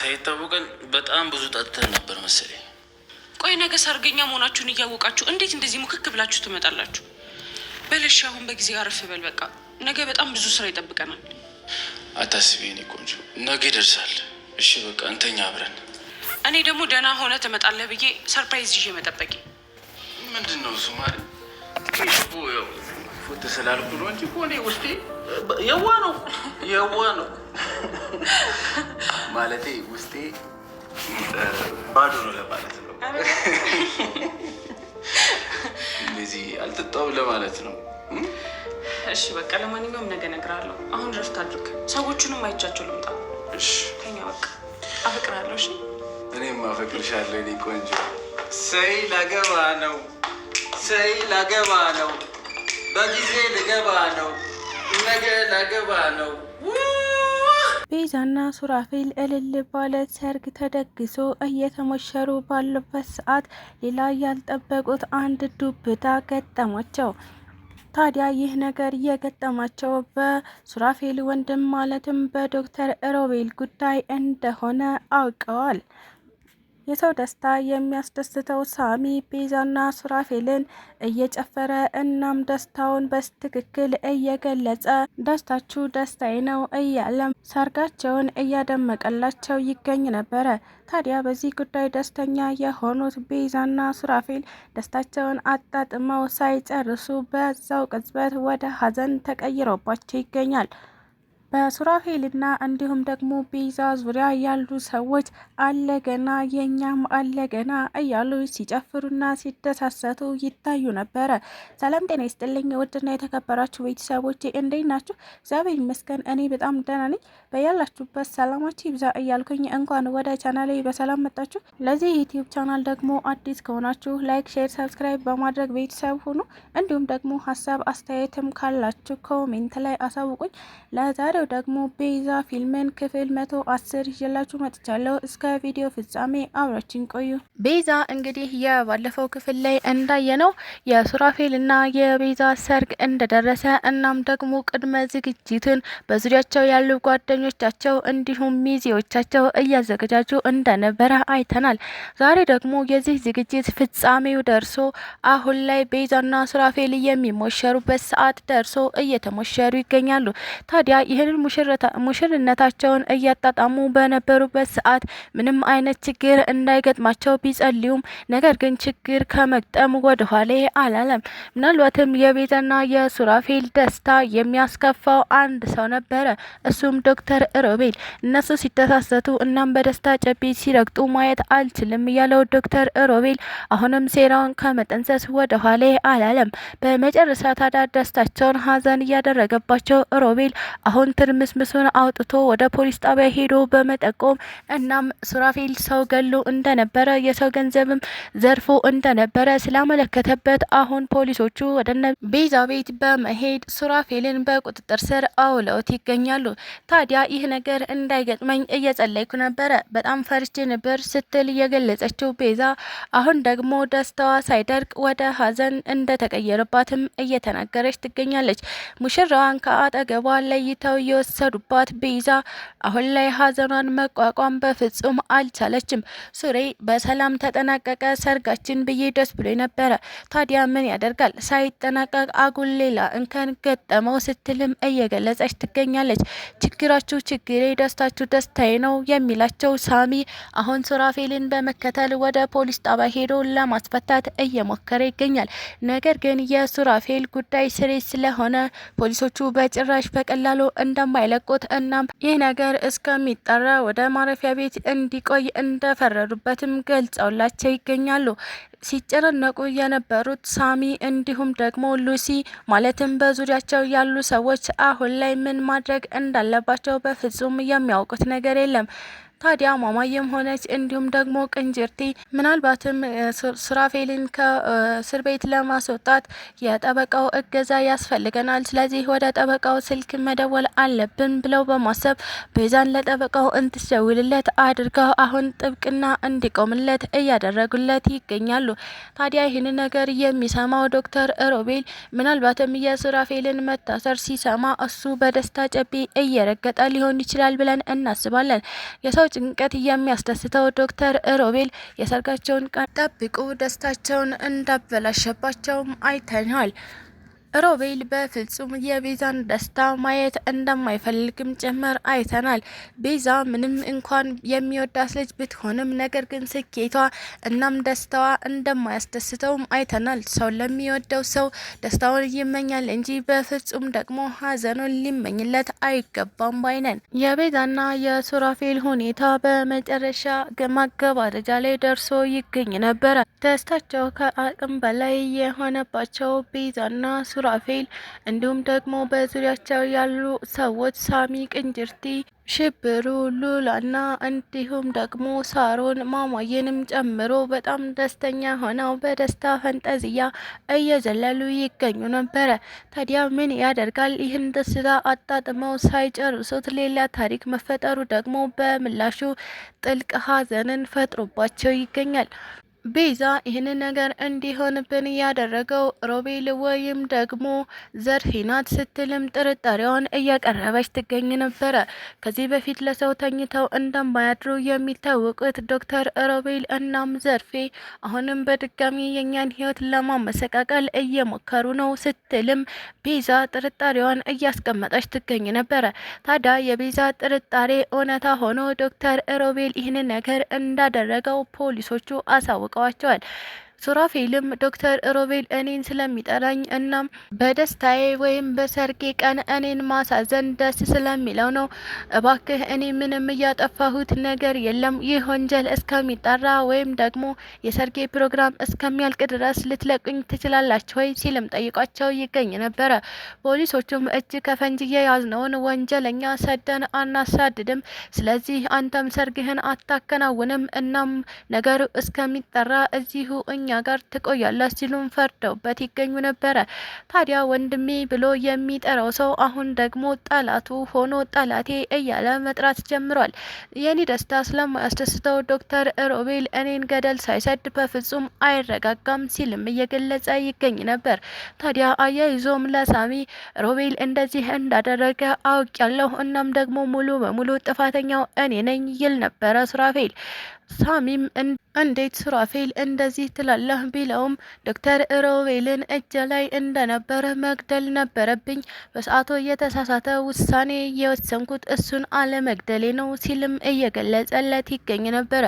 ሳይታወቀን በጣም ብዙ ጠጥተን ነበር መሰለኝ። ቆይ ነገ ሰርገኛ መሆናችሁን እያወቃችሁ እንዴት እንደዚህ ሙክክ ብላችሁ ትመጣላችሁ? በልሽ አሁን በጊዜ አረፍ በል በቃ። ነገ በጣም ብዙ ስራ ይጠብቀናል። አታስቢ የኔ ቆንጆ፣ ነገ ይደርሳል። እሺ በቃ እንተኛ አብረን። እኔ ደግሞ ደህና ሆነ ትመጣለህ ብዬ ሰርፕራይዝ ይዤ መጠበቂ። ምንድን ነው እሱ ማለት? ያው ፎቶ ስላልኩ ነው እንጂ እኔ ውስጤ የዋ ነው ማለቴ ውስጤ ባዶ ነው ለማለት ነው። እንደዚህ አልጠጣሁም ለማለት ነው። እሺ በቃ ለማንኛውም ነገ እነግርሃለሁ። አሁን ረፍት አድርግ። ሰዎቹንም አይቻቸው ልምጣ። እሺ ተኛ በቃ። አፈቅርሃለሁ። እሺ እኔም አፈቅርሻለሁ የኔ ቆንጆ። ሰይ ላገባ ነው፣ በጊዜ ልገባ ነው፣ ነገ ላገባ ነው። ቤዛና ሱራፌል እልል ባለ ሰርግ ተደግሶ እየተሞሸሩ ባሉበት ሰዓት ሌላ ያልጠበቁት አንድ ዱብዳ ገጠማቸው። ታዲያ ይህ ነገር የገጠማቸው በሱራፌል ወንድም ማለትም በዶክተር ሮቤል ጉዳይ እንደሆነ አውቀዋል። የሰው ደስታ የሚያስደስተው ሳሚ ቤዛና ሱራፌልን እየጨፈረ እናም ደስታውን በትክክል እየገለጸ ደስታችሁ ደስታዬ ነው እያለም ሰርጋቸውን እያደመቀላቸው ይገኝ ነበረ። ታዲያ በዚህ ጉዳይ ደስተኛ የሆኑት ቤዛና ሱራፌል ደስታቸውን አጣጥመው ሳይጨርሱ በዛው ቅጽበት ወደ ሀዘን ተቀይሮባቸው ይገኛል። በሱራፌልና እንዲሁም ደግሞ ቤዛ ዙሪያ ያሉ ሰዎች አለገና የኛም አለገና እያሉ ሲጨፍሩና ሲደሳሰቱ ይታዩ ነበረ። ሰላም ጤና ይስጥልኝ ውድና የተከበራችሁ ቤተሰቦቼ እንዴት ናችሁ? እግዚአብሔር ይመስገን እኔ በጣም ደህና ነኝ። በያላችሁበት ሰላማችሁ ይብዛ እያልኩኝ እንኳን ወደ ቻናሌ በሰላም መጣችሁ። ለዚህ ዩቲዩብ ቻናል ደግሞ አዲስ ከሆናችሁ ላይክ፣ ሼር፣ ሰብስክራይብ በማድረግ ቤተሰብ ሁኑ። እንዲሁም ደግሞ ሀሳብ አስተያየትም ካላችሁ ኮሜንት ላይ አሳውቁኝ። ለዛሬ ደግሞ ቤዛ ፊልምን ክፍል 110 ይዤላችሁ መጥቻለሁ። እስከ ቪዲዮ ፍጻሜ አብራችን ቆዩ። ቤዛ እንግዲህ የባለፈው ክፍል ላይ እንዳየነው የሱራፌልና የቤዛ ሰርግ እንደደረሰ እናም ደግሞ ቅድመ ዝግጅትን በዙሪያቸው ያሉ ጓደኞቻቸው እንዲሁም ሚዜዎቻቸው እያዘገጃጁ እንደነበረ አይተናል። ዛሬ ደግሞ የዚህ ዝግጅት ፍጻሜው ደርሶ አሁን ላይ ቤዛና ሱራፌል የሚሞሸሩበት ሰዓት ደርሶ እየተሞሸሩ ይገኛሉ። ታዲያ ይህንን ሙሽርነታቸውን እያጣጣሙ በነበሩበት ሰዓት ምንም አይነት ችግር እንዳይገጥማቸው ቢጸልዩም ነገር ግን ችግር ከመግጠም ወደ ኋላ አላለም። ምናልባትም የቤዛና የሱራፌል ደስታ የሚያስከፋው አንድ ሰው ነበረ። እሱም ዶክተር ሮቤል። እነሱ ሲተሳሰቱ እናም በደስታ ጨቤ ሲረግጡ ማየት አልችልም ያለው ዶክተር ሮቤል አሁንም ሴራውን ከመጠንሰስ ወደ ኋላ አላለም። በመጨረሻ ታዲያ ደስታቸውን ሀዘን እያደረገባቸው ሮቤል አሁን ትርምስምሱን አውጥቶ ወደ ፖሊስ ጣቢያ ሄዶ በመጠቆም እናም ሱራፌል ሰው ገሎ እንደነበረ የሰው ገንዘብም ዘርፎ እንደነበረ ስላመለከተበት አሁን ፖሊሶቹ ወደነ ቤዛ ቤት በመሄድ ሱራፌልን በቁጥጥር ስር አውለውት ይገኛሉ። ታዲያ ይህ ነገር እንዳይገጥመኝ እየጸለይኩ ነበረ፣ በጣም ፈርቼ ነበር ስትል የገለጸችው ቤዛ አሁን ደግሞ ደስታዋ ሳይደርቅ ወደ ሀዘን እንደተቀየረባትም እየተናገረች ትገኛለች። ሙሽራዋን ከአጠገቧ ለይተው የወሰዱባት ቤዛ አሁን ላይ ሀዘኗን መቋቋም በፍጹም አልቻለችም። ሱሬ በሰላም ተጠናቀቀ ሰርጋችን ብዬ ደስ ብሎ ነበረ። ታዲያ ምን ያደርጋል ሳይጠናቀቅ አጉል ሌላ እንከን ገጠመው ስትልም እየገለጸች ትገኛለች። ችግራችሁ ችግሬ፣ ደስታችሁ ደስታዬ ነው የሚላቸው ሳሚ አሁን ሱራፌልን በመከተል ወደ ፖሊስ ጣቢያ ሄዶ ለማስፈታት እየሞከረ ይገኛል። ነገር ግን የሱራፌል ጉዳይ ስሬት ስለሆነ ፖሊሶቹ በጭራሽ በቀላሉ እንደማይለቁት እናም ይህ ነገር እስከሚጠራ ወደ ማረፊያ ቤት እንዲቆይ እንደፈረዱበትም ገልጸውላቸው ይገኛሉ። ሲጨነቁ የነበሩት ሳሚ እንዲሁም ደግሞ ሉሲ ማለትም በዙሪያቸው ያሉ ሰዎች አሁን ላይ ምን ማድረግ እንዳለባቸው በፍጹም የሚያውቁት ነገር የለም። ታዲያ ማማየም ሆነች እንዲሁም ደግሞ ቅንጅርቲ ምናልባትም ሱራፌልን ከእስር ቤት ለማስወጣት የጠበቃው እገዛ ያስፈልገናል፣ ስለዚህ ወደ ጠበቃው ስልክ መደወል አለብን ብለው በማሰብ ቤዛን ለጠበቃው እንድትደውልለት አድርገው አሁን ጥብቅና እንዲቆምለት እያደረጉለት ይገኛሉ። ታዲያ ይህን ነገር የሚሰማው ዶክተር ሮቤል ምናልባትም የሱራፌልን መታሰር ሲሰማ እሱ በደስታ ጨቤ እየረገጠ ሊሆን ይችላል ብለን እናስባለን። የሰው ጭንቀት የሚያስደስተው ዶክተር ሮቤል የሰርጋቸውን ቀን ጠብቆ ደስታቸውን እንዳበላሸባቸውም አይተናል። ሮቤል በፍጹም የቤዛን ደስታ ማየት እንደማይፈልግም ጭምር አይተናል። ቤዛ ምንም እንኳን የሚወዳት ልጅ ብትሆንም ነገር ግን ስኬቷ እናም ደስታዋ እንደማያስደስተውም አይተናል። ሰው ለሚወደው ሰው ደስታውን ይመኛል እንጂ በፍጹም ደግሞ ሀዘኑን ሊመኝለት አይገባም ባይነን። የቤዛና የሱራፌል ሁኔታ በመጨረሻ ማገባደጃ ላይ ደርሶ ይገኝ ነበረ። ደስታቸው ከአቅም በላይ የሆነባቸው ቤዛና ሱራፌል እንዲሁም ደግሞ በዙሪያቸው ያሉ ሰዎች ሳሚ፣ ቅንጅርቲ፣ ሽብሩ፣ ሉላና እንዲሁም ደግሞ ሳሮን ማማየንም ጨምሮ በጣም ደስተኛ ሆነው በደስታ ፈንጠዝያ እየዘለሉ ይገኙ ነበረ። ታዲያ ምን ያደርጋል፣ ይህን ደስታ አጣጥመው ሳይጨርሱት ሌላ ታሪክ መፈጠሩ ደግሞ በምላሹ ጥልቅ ሐዘንን ፈጥሮባቸው ይገኛል። ቤዛ ይህንን ነገር እንዲሆንብን ያደረገው ሮቤል ወይም ደግሞ ዘርፌ ናት ስትልም ጥርጣሬዋን እያቀረበች ትገኝ ነበረ። ከዚህ በፊት ለሰው ተኝተው እንደማያድሩ የሚታወቁት ዶክተር ሮቤል እናም ዘርፌ አሁንም በድጋሚ የኛን ሕይወት ለማመሰቃቀል እየሞከሩ ነው ስትልም ቤዛ ጥርጣሬዋን እያስቀመጠች ትገኝ ነበረ። ታዲያ የቤዛ ጥርጣሬ እውነታ ሆኖ ዶክተር ሮቤል ይህንን ነገር እንዳደረገው ፖሊሶቹ አሳወቁ ቀዋቸዋል። ሱራፌልም ዶክተር ሮቤል እኔን ስለሚጠላኝ እናም በደስታዬ ወይም በሰርጌ ቀን እኔን ማሳዘን ደስ ስለሚለው ነው። እባክህ እኔ ምንም እያጠፋሁት ነገር የለም። ይህ ወንጀል እስከሚጣራ ወይም ደግሞ የሰርጌ ፕሮግራም እስከሚያልቅ ድረስ ልትለቁኝ ትችላላችሁ ወይ ሲልም ጠይቋቸው ይገኝ ነበረ። ፖሊሶቹም እጅ ከፈንጅ የያዝነውን ወንጀለኛ ሰደን አናሳድድም፣ ስለዚህ አንተም ሰርግህን አታከናውንም፣ እናም ነገሩ እስከሚጣራ እዚሁ እኛ ጋር ትቆያለች ሲሉም ፈርደውበት ይገኙ ነበረ። ታዲያ ወንድሜ ብሎ የሚጠራው ሰው አሁን ደግሞ ጠላቱ ሆኖ ጠላቴ እያለ መጥራት ጀምሯል። የኔ ደስታ ስለማያስደስተው ዶክተር ሮቤል እኔን ገደል ሳይሰድ በፍጹም አይረጋጋም ሲልም እየገለጸ ይገኝ ነበር። ታዲያ አያይዞም ለሳሚ ሮቤል እንደዚህ እንዳደረገ አውቃለሁ፣ እናም ደግሞ ሙሉ በሙሉ ጥፋተኛው እኔ ነኝ ይል ነበረ ሱራፌል። ሳሚም እንዴት ሱራፌል እንደዚህ ትላለህ ቢለውም ዶክተር ሮቤልን እጅ ላይ እንደነበረ መግደል ነበረብኝ፣ በሰዓቱ የተሳሳተ ውሳኔ የወሰንኩት እሱን አለመግደሌ ነው ሲልም እየገለጸለት ይገኝ ነበረ።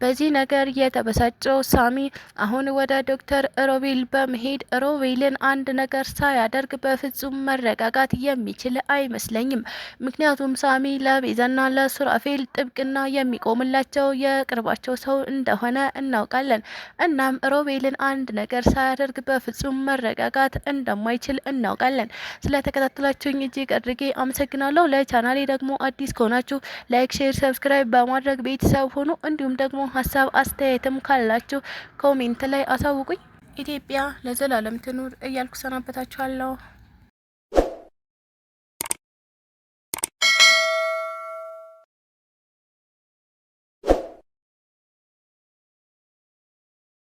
በዚህ ነገር የተበሳጨው ሳሚ አሁን ወደ ዶክተር ሮቤል በመሄድ ሮቤልን አንድ ነገር ሳያደርግ በፍጹም መረጋጋት የሚችል አይመስለኝም። ምክንያቱም ሳሚ ለቤዛና ለሱራፌል ጥብቅና የሚቆምላቸው የቅርባቸው ሰው እንደሆነ እናውቃለን። እናም ሮቤልን አንድ ነገር ሳያደርግ በፍጹም መረጋጋት እንደማይችል እናውቃለን። ስለተከታተላችሁኝ እጅግ አድርጌ አመሰግናለሁ። ለቻናሌ ደግሞ አዲስ ከሆናችሁ ላይክ፣ ሼር፣ ሰብስክራይብ በማድረግ ቤተሰብ ሁኑ። እንዲሁም ደግሞ ሀሳብ አስተያየትም ካላችሁ ኮሜንት ላይ አሳውቁኝ። ኢትዮጵያ ለዘላለም ትኑር እያልኩ ሰናበታችኋለሁ።